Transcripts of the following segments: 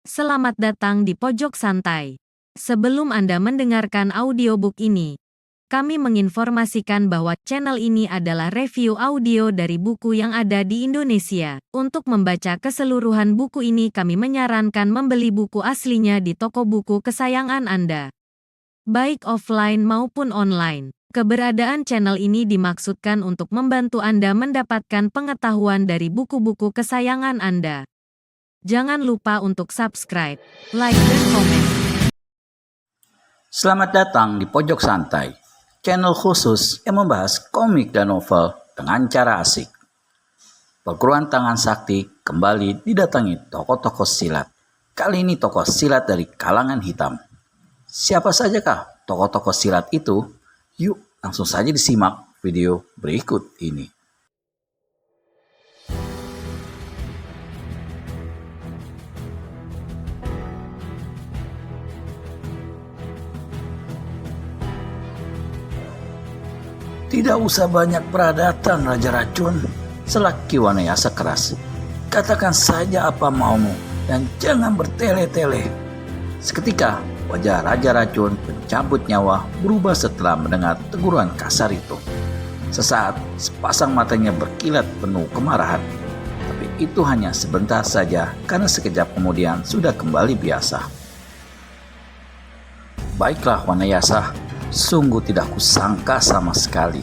Selamat datang di Pojok Santai. Sebelum Anda mendengarkan audiobook ini, kami menginformasikan bahwa channel ini adalah review audio dari buku yang ada di Indonesia. Untuk membaca keseluruhan buku ini, kami menyarankan membeli buku aslinya di toko buku kesayangan Anda, baik offline maupun online. Keberadaan channel ini dimaksudkan untuk membantu Anda mendapatkan pengetahuan dari buku-buku kesayangan Anda. Jangan lupa untuk subscribe, like, dan komen. Selamat datang di Pojok Santai, channel khusus yang membahas komik dan novel dengan cara asik. Perguruan Tangan Sakti kembali didatangi tokoh-tokoh silat. Kali ini tokoh silat dari kalangan hitam. Siapa sajakah tokoh-tokoh silat itu? Yuk langsung saja disimak video berikut ini. Tidak usah banyak peradatan, Raja Racun, selak Ki Wanayasa keras. Katakan saja apa maumu dan jangan bertele-tele. Seketika wajah Raja Racun pencabut nyawa berubah setelah mendengar teguran kasar itu. Sesaat sepasang matanya berkilat penuh kemarahan. Tapi itu hanya sebentar saja karena sekejap kemudian sudah kembali biasa. Baiklah Wanayasa, sungguh tidak kusangka sama sekali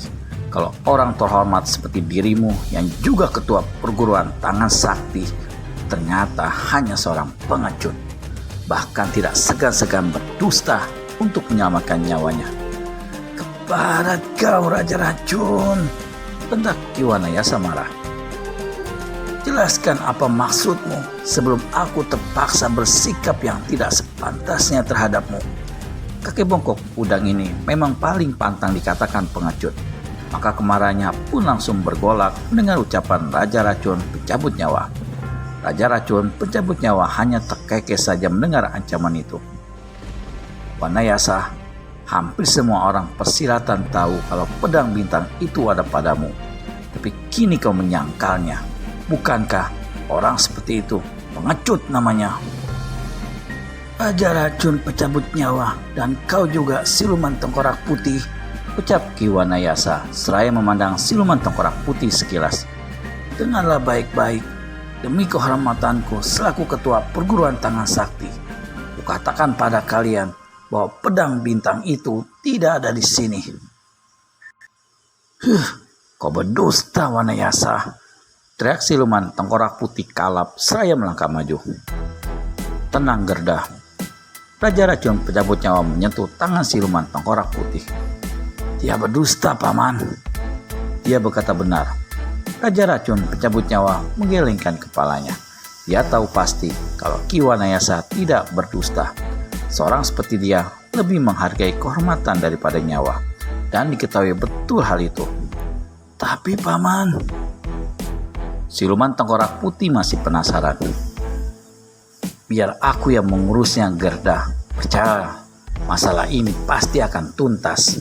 kalau orang terhormat seperti dirimu yang juga ketua perguruan Tangan Sakti ternyata hanya seorang pengecut. Bahkan tidak segan-segan berdusta untuk menyelamatkan nyawanya. Keparat kau Raja Racun, bentak Ki Wanayasa marah. Jelaskan apa maksudmu sebelum aku terpaksa bersikap yang tidak sepantasnya terhadapmu. Kakek bongkok udang ini memang paling pantang dikatakan pengecut. Maka kemarahannya pun langsung bergolak mendengar ucapan Raja Racun pencabut nyawa. Raja Racun pencabut nyawa hanya terkekeh saja mendengar ancaman itu. Wanayasa, hampir semua orang persilatan tahu kalau pedang bintang itu ada padamu. Tapi kini kau menyangkalnya. Bukankah orang seperti itu pengecut namanya? Raja Racun pencabut nyawa dan kau juga siluman tengkorak putih, ucap Ki Wanayasa seraya memandang siluman tengkorak putih sekilas. Dengarlah baik-baik, demi kehormatanku selaku ketua perguruan Tangan Sakti, kukatakan pada kalian bahwa pedang bintang itu tidak ada di sini. Kau berdusta Wanayasa, teriak siluman tengkorak putih kalap seraya melangkah maju. Tenang Gerda. Raja Racun pencabut nyawa menyentuh tangan siluman tengkorak putih. Dia berdusta, Paman. Dia berkata benar. Raja Racun pencabut nyawa menggelengkan kepalanya. Dia tahu pasti kalau Ki Wanayasa tidak berdusta. Seorang seperti dia lebih menghargai kehormatan daripada nyawa. Dan diketahui betul hal itu. Tapi Paman, siluman tengkorak putih masih penasaran. Biar aku yang mengurusnya Gerda. Percaya, masalah ini pasti akan tuntas.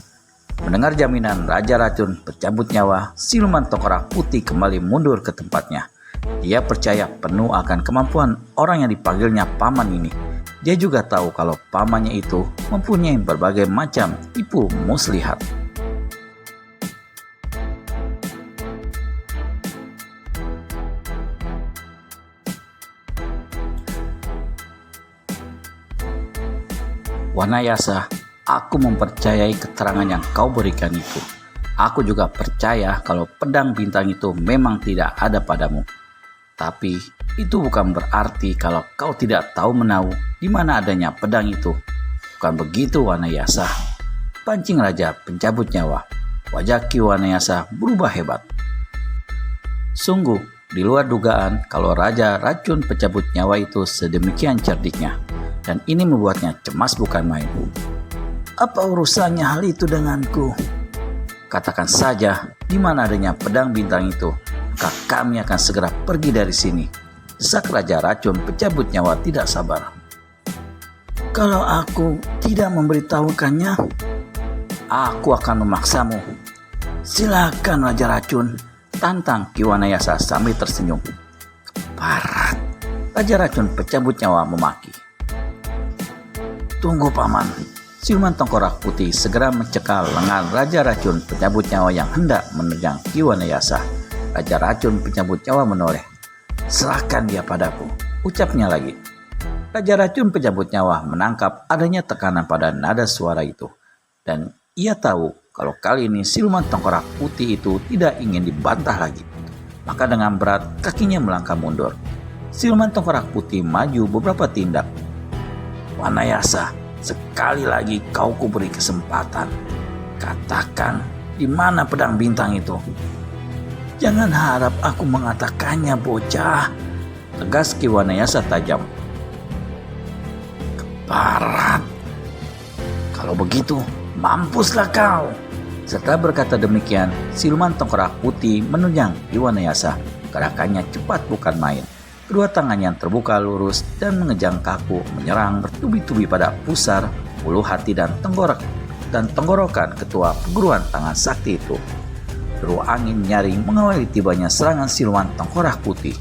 Mendengar jaminan Raja Racun pencabut nyawa, siluman tengkorak putih kembali mundur ke tempatnya. Dia percaya penuh akan kemampuan orang yang dipanggilnya Paman ini. Dia juga tahu kalau pamannya itu mempunyai berbagai macam tipu muslihat. Wanayasa, aku mempercayai keterangan yang kau berikan itu. Aku juga percaya kalau pedang bintang itu memang tidak ada padamu. Tapi itu bukan berarti kalau kau tidak tahu menahu di mana adanya pedang itu. Bukan begitu Wanayasa. Pancing Raja pencabut nyawa. Wajah Ki Wanayasa berubah hebat. Sungguh di luar dugaan kalau Raja Racun pencabut nyawa itu sedemikian cerdiknya. Dan ini membuatnya cemas bukan main. Apa urusannya hal itu denganku? Katakan saja di mana adanya pedang bintang itu, maka kami akan segera pergi dari sini. Desak Raja Racun pencabut nyawa tidak sabar. Kalau aku tidak memberitahukannya, aku akan memaksamu. Silakan Raja Racun, tantang Ki Wanayasa sambil tersenyum. Parat, Raja Racun pencabut nyawa memaki. Tunggu paman. Siluman tengkorak putih segera mencekal lengan Raja Racun Pencabut Nyawa yang hendak menerjang Ki Wanayasa. Raja Racun Pencabut Nyawa menoleh. Serahkan dia padaku, ucapnya lagi. Raja Racun Pencabut Nyawa menangkap adanya tekanan pada nada suara itu. Dan ia tahu kalau kali ini siluman tengkorak putih itu tidak ingin dibantah lagi. Maka dengan berat kakinya melangkah mundur. Siluman tengkorak putih maju beberapa tindak. Wanayasa, sekali lagi kau kuberi kesempatan. Katakan, di mana pedang bintang itu? Jangan harap aku mengatakannya, bocah. Tegas Ki Wanayasa tajam. Keparat. Kalau begitu, mampuslah kau. Setelah berkata demikian, siluman tengkorak putih menunjang Ki Wanayasa. Gerakannya cepat bukan main. Kedua tangannya terbuka lurus dan mengejang kaku menyerang bertubi-tubi pada pusar, ulu hati dan tenggorokan ketua perguruan tangan sakti itu. Deru angin nyaring mengawali tibanya serangan siluman tengkorak putih.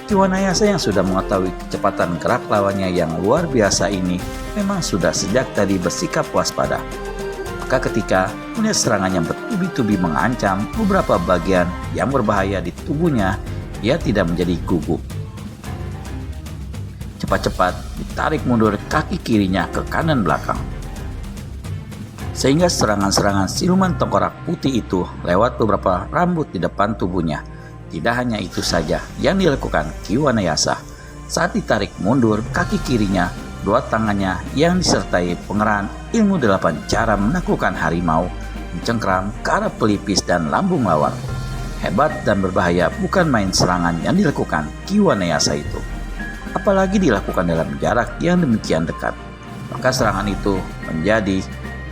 Ki Wanayasa yang sudah mengetahui kecepatan gerak lawannya yang luar biasa ini memang sudah sejak tadi bersikap waspada. Maka ketika melihat serangan yang bertubi-tubi mengancam beberapa bagian yang berbahaya di tubuhnya, ia tidak menjadi gugup. Cepat-cepat ditarik mundur kaki kirinya ke kanan belakang. Sehingga serangan-serangan siluman tengkorak putih itu lewat beberapa rambut di depan tubuhnya. Tidak hanya itu saja yang dilakukan Ki Wanayasa. Saat ditarik mundur kaki kirinya, dua tangannya yang disertai pengerahan ilmu 8 cara menaklukkan harimau mencengkram ke arah pelipis dan lambung lawan. Hebat dan berbahaya bukan main serangan yang dilakukan Ki Wanayasa itu. Apalagi dilakukan dalam jarak yang demikian dekat. Maka serangan itu menjadi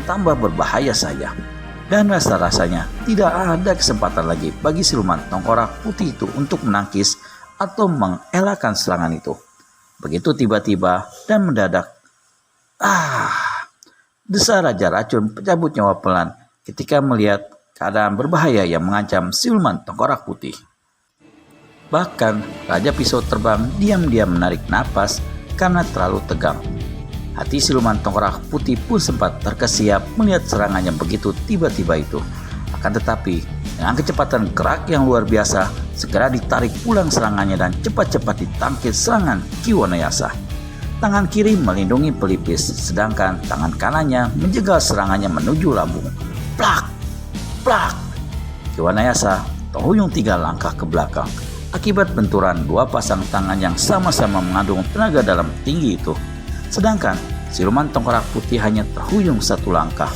tambah berbahaya saja. Dan rasa-rasanya tidak ada kesempatan lagi bagi siluman tengkorak putih itu untuk menangkis atau mengelakkan serangan itu. Begitu tiba-tiba dan mendadak, desa Raja Racun Pencabut Nyawa pelan ketika melihat keadaan berbahaya yang mengancam siluman tengkorak putih. Bahkan Raja Pisau Terbang diam-diam menarik napas karena terlalu tegang. Hati siluman tengkorak putih pun sempat terkesiap melihat serangan yang begitu tiba-tiba itu. Akan tetapi, dengan kecepatan gerak yang luar biasa, segera ditarik pulang serangannya dan cepat-cepat ditangkis serangan Ki Wanayasa. Tangan kiri melindungi pelipis, sedangkan tangan kanannya menjegal serangannya menuju lambung. Plak! Plak! Ki Wanayasa terhuyung 3 langkah ke belakang akibat benturan dua pasang tangan yang sama-sama mengandung tenaga dalam tinggi itu. Sedangkan siluman tengkorak putih hanya terhuyung 1 langkah.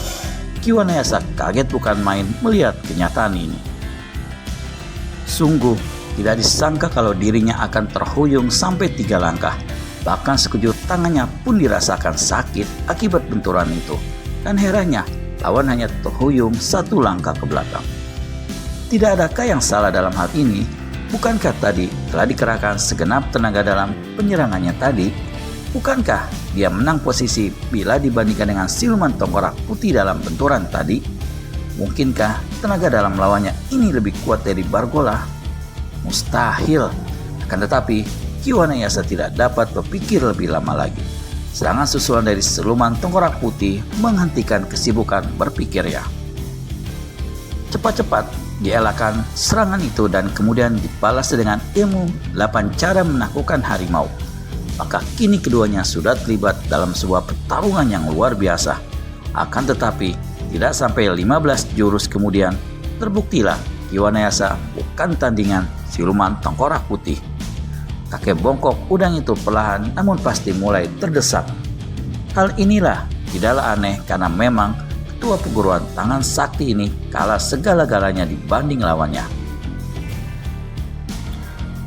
Ki Wanayasa kaget bukan main melihat kenyataan ini. Sungguh tidak disangka kalau dirinya akan terhuyung sampai 3 langkah. Bahkan sekujur tangannya pun dirasakan sakit akibat benturan itu. Dan herannya, lawan hanya terhuyung 1 langkah ke belakang. Tidak adakah yang salah dalam hal ini? Bukankah tadi telah dikerahkan segenap tenaga dalam penyerangannya tadi? Bukankah dia menang posisi bila dibandingkan dengan siluman tengkorak putih dalam benturan tadi? Mungkinkah tenaga dalam lawannya ini lebih kuat dari Bargola? Mustahil. Akan tetapi, Ki Wanayasa tidak dapat berpikir lebih lama lagi. Serangan susulan dari siluman tengkorak putih menghentikan kesibukan berpikirnya. Cepat-cepat dielakkan serangan itu dan kemudian dibalas dengan ilmu 8 cara menaklukkan harimau. Maka kini keduanya sudah terlibat dalam sebuah pertarungan yang luar biasa. Akan tetapi, tidak sampai 15 jurus kemudian, terbuktilah Ki Wanayasa bukan tandingan siluman tengkorak putih. Kakek bongkok udang itu perlahan namun pasti mulai terdesak. Hal inilah tidaklah aneh karena memang ketua perguruan tangan sakti ini kalah segala-galanya dibanding lawannya.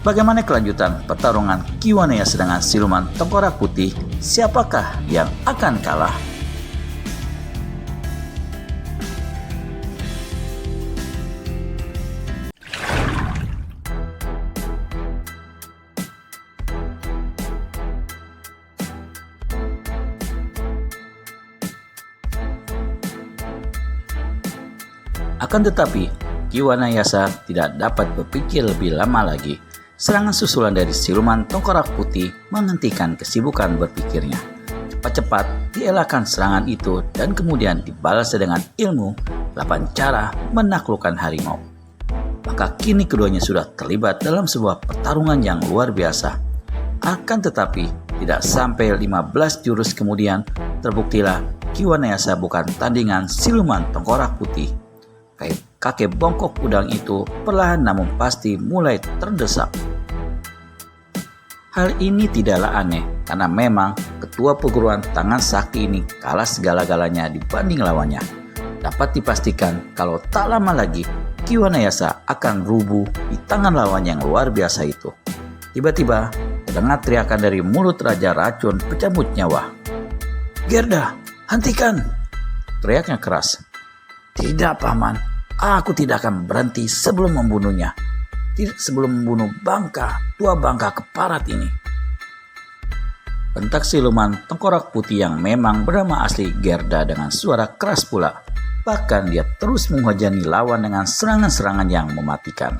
Bagaimana kelanjutan pertarungan Ki Wanayasa dengan siluman tengkorak putih? Siapakah yang akan kalah? Akan tetapi, Ki Wanayasa tidak dapat berpikir lebih lama lagi. Serangan susulan dari siluman tengkorak putih menghentikan kesibukan berpikirnya. Cepat-cepat dielakkan serangan itu dan kemudian dibalas dengan ilmu 8 cara menaklukkan harimau. Maka kini keduanya sudah terlibat dalam sebuah pertarungan yang luar biasa. Akan tetapi, tidak sampai 15 jurus kemudian, terbuktilah Ki Wanayasa bukan tandingan siluman tengkorak putih. Kakek bongkok udang itu perlahan namun pasti mulai terdesak. Hal ini tidaklah aneh, karena memang ketua perguruan tangan sakti ini kalah segala-galanya dibanding lawannya. Dapat dipastikan kalau tak lama lagi, Ki Wanayasa akan rubuh di tangan lawan yang luar biasa itu. Tiba-tiba, terdengar teriakan dari mulut Raja Racun Pencabut Nyawa. "Gerda, hentikan!" Teriaknya keras. "Tidak, Paman. Aku tidak akan berhenti sebelum membunuhnya. Tidak sebelum membunuh tua bangka keparat ini." Bentak siluman tengkorak putih yang memang bernama asli Gerda dengan suara keras pula. Bahkan dia terus menghujani lawan dengan serangan-serangan yang mematikan.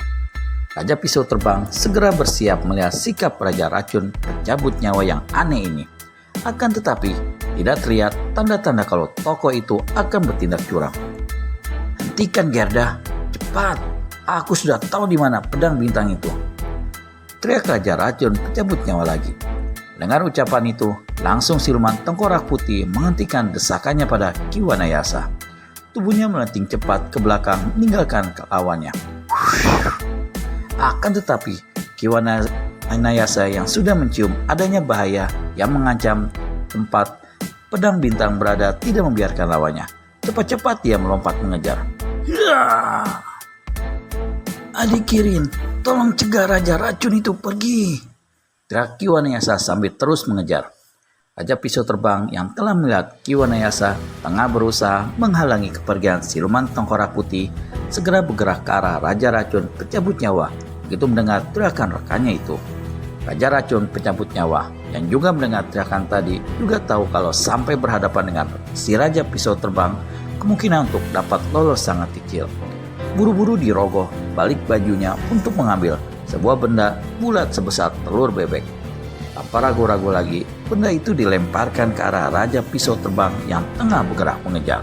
Raja Pisau Terbang segera bersiap melihat sikap Raja Racun Pencabut Nyawa yang aneh ini. Akan tetapi, tidak terlihat tanda-tanda kalau tokoh itu akan bertindak curang. "Hentikan, Gerda, cepat! Aku sudah tahu di mana pedang bintang itu," teriak Raja Racun Pencabut Nyawa lagi. Dengar ucapan itu, langsung siluman tengkorak putih menghentikan desakannya pada Ki Wanayasa. Tubuhnya melenting cepat ke belakang meninggalkan lawannya. Akan tetapi, Ki Wanayasa yang sudah mencium adanya bahaya yang mengancam tempat pedang bintang berada tidak membiarkan lawannya. Cepat-cepat dia melompat mengejar. "Adik Kirin, tolong cegah Raja Racun itu pergi," teriak Ki Wanayasa sambil terus mengejar. Raja Pisau Terbang yang telah melihat Ki Wanayasa tengah berusaha menghalangi kepergian siluman tengkorak putih segera bergerak ke arah Raja Racun Pencabut Nyawa begitu mendengar teriakan rekannya itu. Raja Racun Pencabut Nyawa yang juga mendengar teriakan tadi juga tahu kalau sampai berhadapan dengan si Raja Pisau Terbang, kemungkinan untuk dapat lolos sangat kecil. Buru-buru dirogoh balik bajunya untuk mengambil sebuah benda bulat sebesar telur bebek. Tanpa ragu-ragu lagi, benda itu dilemparkan ke arah Raja Pisau Terbang yang tengah bergerak mengejar.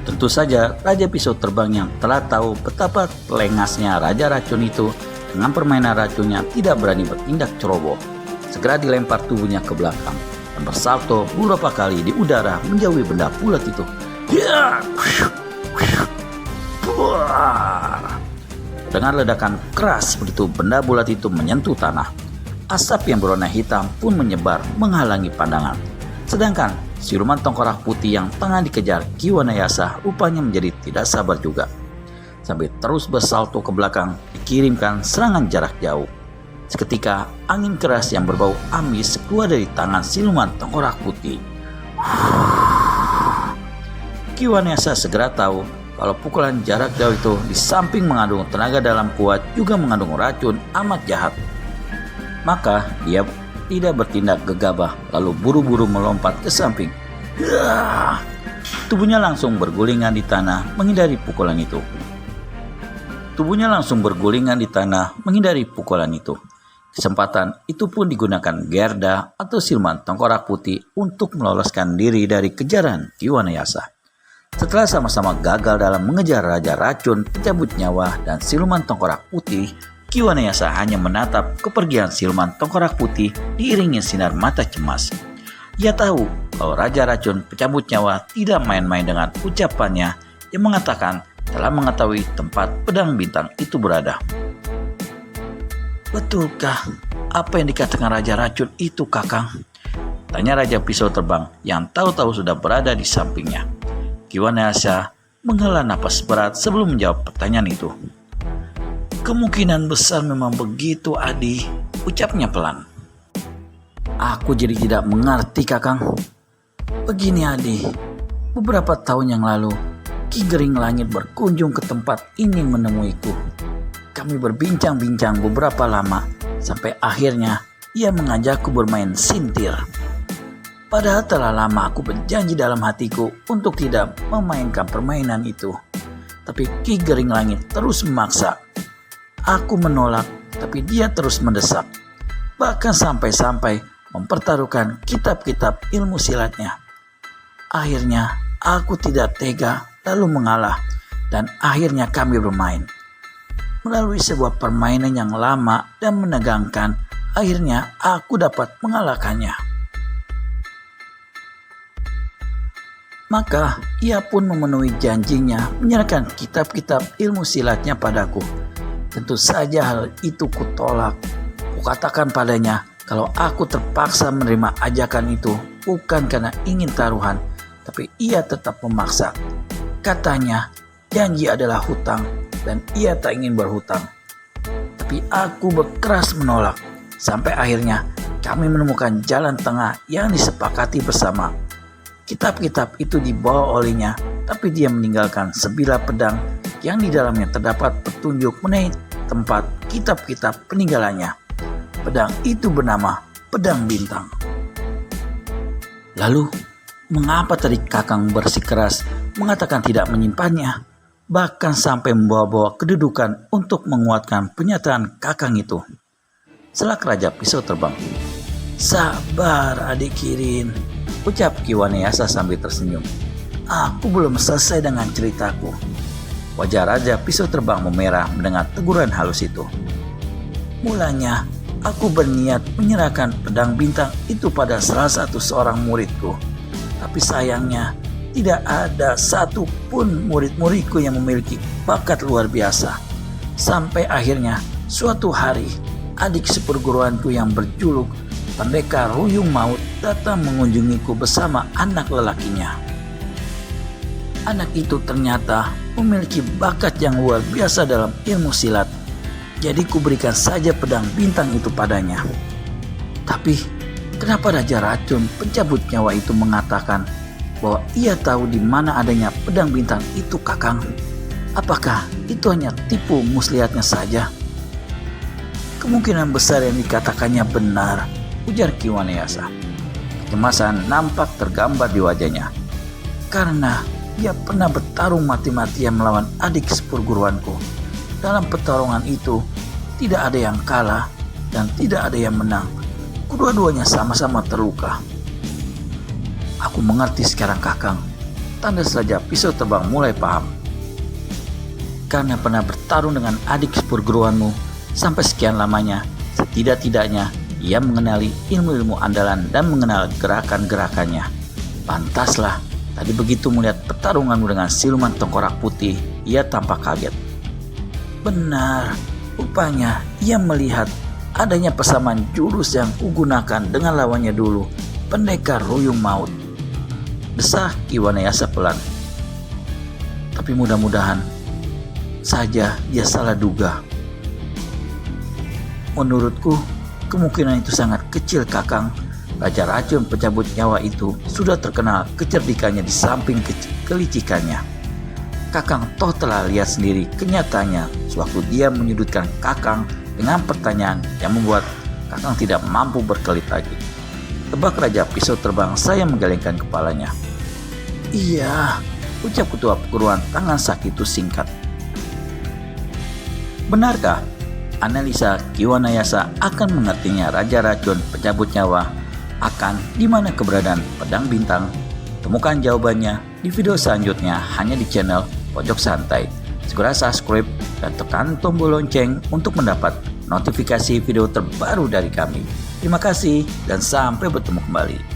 Tentu saja Raja Pisau Terbang yang telah tahu betapa lengasnya Raja Racun itu dengan permainan racunnya tidak berani bertindak ceroboh. Segera dilempar tubuhnya ke belakang dan bersalto beberapa kali di udara menjauhi benda bulat itu. Dengan ledakan keras begitu benda bulat itu menyentuh tanah. Asap yang berwarna hitam pun menyebar menghalangi pandangan. Sedangkan siluman tengkorak putih yang tengah dikejar Ki Wanayasa rupanya menjadi tidak sabar juga. Sambil terus bersalto ke belakang dikirimkan serangan jarak jauh. Seketika angin keras yang berbau amis keluar dari tangan siluman tengkorak putih. Ki Wanayasa segera tahu kalau pukulan jarak jauh itu di samping mengandung tenaga dalam kuat juga mengandung racun amat jahat. Maka dia tidak bertindak gegabah lalu buru-buru melompat ke samping. Tubuhnya langsung bergulingan di tanah menghindari pukulan itu. Kesempatan itu pun digunakan Gerda atau siluman tengkorak putih untuk meloloskan diri dari kejaran Ki Wanayasa. Setelah sama-sama gagal dalam mengejar Raja Racun Pencabut Nyawa dan siluman tengkorak putih, Ki Wanayasa hanya menatap kepergian siluman tengkorak putih diiringi sinar mata cemas. Ia tahu kalau Raja Racun Pencabut Nyawa tidak main-main dengan ucapannya yang mengatakan telah mengetahui tempat pedang bintang itu berada. "Betulkah apa yang dikatakan Raja Racun itu, Kakang?" tanya Raja Pisau Terbang yang tahu-tahu sudah berada di sampingnya. Ki Wanayasa menghela napas berat sebelum menjawab pertanyaan itu. "Kemungkinan besar memang begitu, Adi," ucapnya pelan. "Aku jadi tidak mengerti, Kakang. Begini, Adi. Beberapa tahun yang lalu, Ki Gering Langit berkunjung ke tempat ini menemuiku. Kami berbincang-bincang beberapa lama sampai akhirnya ia mengajakku bermain sintir. Padahal telah lama aku berjanji dalam hatiku untuk tidak memainkan permainan itu. Tapi Ki Gering Langit terus memaksa. Aku menolak, tapi dia terus mendesak. Bahkan sampai-sampai mempertaruhkan kitab-kitab ilmu silatnya. Akhirnya aku tidak tega lalu mengalah dan akhirnya kami bermain. Melalui sebuah permainan yang lama dan menegangkan, akhirnya aku dapat mengalahkannya. Maka ia pun memenuhi janjinya menyerahkan kitab-kitab ilmu silatnya padaku. Tentu saja hal itu kutolak. Kukatakan padanya kalau aku terpaksa menerima ajakan itu bukan karena ingin taruhan, tapi ia tetap memaksa. Katanya janji adalah hutang dan ia tak ingin berhutang. Tapi aku berkeras menolak. Sampai akhirnya kami menemukan jalan tengah yang disepakati bersama. Kitab-kitab itu dibawa olehnya, tapi dia meninggalkan sebilah pedang yang di dalamnya terdapat petunjuk mengenai tempat kitab-kitab peninggalannya. Pedang itu bernama Pedang Bintang. Lalu, mengapa tadi Kakang bersikeras mengatakan tidak menyimpannya? Bahkan sampai membawa-bawa kedudukan untuk menguatkan pernyataan Kakang itu. Selak Raja Pisau Terbang. Sabar adik Kirin, ucap Ki Wanayasa sambil tersenyum. Aku belum selesai dengan ceritaku. Wajah Raja Pisau Terbang memerah mendengar teguran halus itu. Mulanya, aku berniat menyerahkan pedang bintang itu pada salah satu seorang muridku. Tapi sayangnya, tidak ada satupun murid-muridku yang memiliki bakat luar biasa. Sampai akhirnya, suatu hari, adik seperguruanku yang berjuluk Pendekar Ruyung Maut datang mengunjungiku bersama anak lelakinya. Anak itu ternyata memiliki bakat yang luar biasa dalam ilmu silat. Jadi kuberikan saja pedang bintang itu padanya. Tapi kenapa Raja Racun pencabut nyawa itu mengatakan bahwa ia tahu di mana adanya pedang bintang itu, Kakang? Apakah itu hanya tipu muslihatnya saja? Kemungkinan besar yang dikatakannya benar, ujar Ki Wanayasa. Kecemasan nampak tergambar di wajahnya. Karena ia pernah bertarung mati-matian melawan adik seperguruanku. Dalam pertarungan itu, tidak ada yang kalah dan tidak ada yang menang. Kedua-duanya sama-sama terluka. Aku mengerti sekarang, Kakang. Tanda saja Pisau Terbang mulai paham. Karena pernah bertarung dengan adik seperguruanmu sampai sekian lamanya, setidak-tidaknya ia mengenali ilmu-ilmu andalan dan mengenal gerakan-gerakannya. Pantaslah, tadi begitu melihat pertarunganmu dengan siluman tengkorak putih, ia tampak kaget. Benar, rupanya ia melihat adanya persamaan jurus yang kugunakan dengan lawannya dulu, Pendekar Ruyung Maut. Desah Ki Wanayasa pelan. Tapi mudah-mudahan saja dia salah duga. Menurutku, kemungkinan itu sangat kecil, Kakang. Raja Racun pencabut nyawa itu sudah terkenal kecerdikannya di samping kelicikannya. Kakang toh telah lihat sendiri kenyataannya sewaktu dia menyudutkan Kakang dengan pertanyaan yang membuat Kakang tidak mampu berkelit lagi. Tebak Raja Pisau Terbang saya menggelengkan kepalanya. Iya, ucap ketua perguruan tangan sakit itu singkat. Benarkah analisa Ki Wanayasa akan mengertinya Raja Racun pencabut nyawa akan di mana keberadaan pedang bintang? Temukan jawabannya di video selanjutnya hanya di channel Pojok Santai. Segera subscribe dan tekan tombol lonceng untuk mendapat notifikasi video terbaru dari kami. Terima kasih dan sampai bertemu kembali.